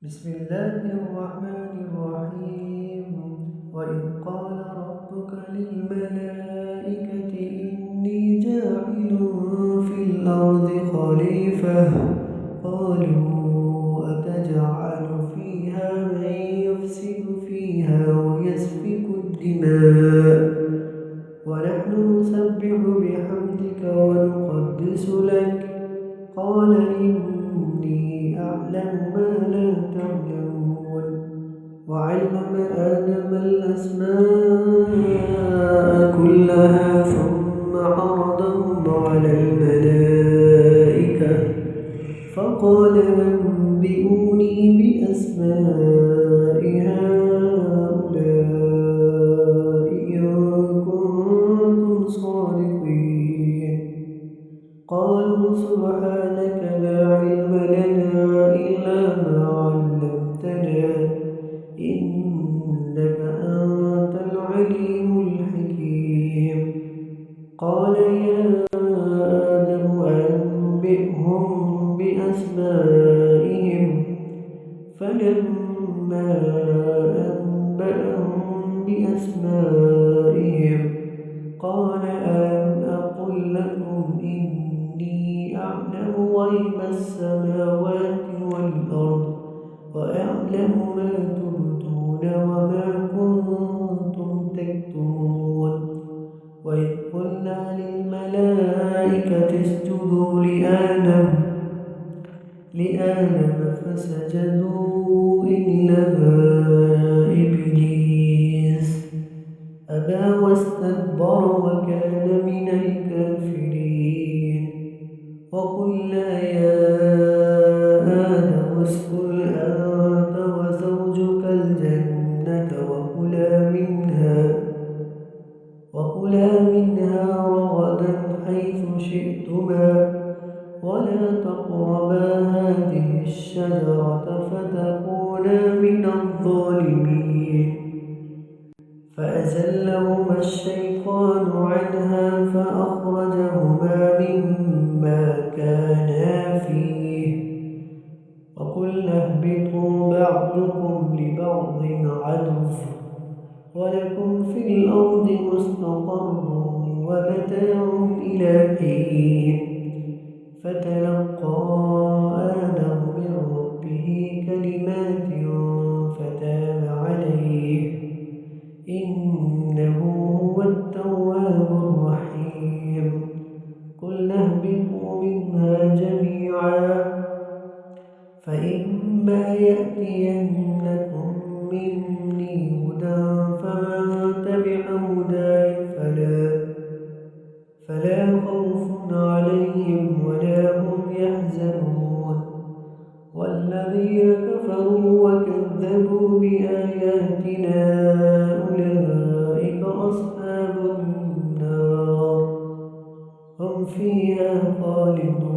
بسم الله الرحمن الرحيم. وإذ قال ربك للملائكة إني جاعل في الأرض خليفة قالوا أتجعل فيها من يفسد فيها ويسفك الدماء ونحن نسبح بحمدك ونقدس لك قال إني أعلم ما لا تعلمون. وعلم آدم الأسماء كلها ثم عرضهم على الملائكة فقال أنبئوني بأسماء هؤلاء إن كنتم صادقين. قالوا سبحانك لا علم لنا إلا ما علمتنا إنك أنت العليم الحكيم. قال يا آدم أنبئهم بأسمائهم فلما أنبأهم بأسمائهم قال ألم أقل لكم إني أعلم غيب السماوات والأرض وأعلم ما تبدون وما كنتم تكتمون. وإذ قلنا للملائكة اسجدوا لآدم فسجدوا إلا إبليس أبى واستكبر وكان من الكافرين. وقلنا يا آدم اسكن أنت وزوجك الجنة وكلا منها رغدا حيث شئتما ولا تقربا هذه الشجرة فتكونا من الظالمين. فأزلهما الشيطان عنها فأخرجهما مما كانا فيه وقلنا اهبطوا بعضكم لبعض عدو ولكم في الأرض مستقر ومتاع إلى حين. فتلقى آدم من ربه كلمات فتاب عليه إنه هو التواب الرحيم. قلنا اهبطوا منها جميعا فإما يأتينكم مني هدى فمن تبع هداي فلا خوف عليهم ولا هم يحزنون. والذين كفروا وكذبوا بآياتنا أولئك أصحاب النار هم فيها خالدون.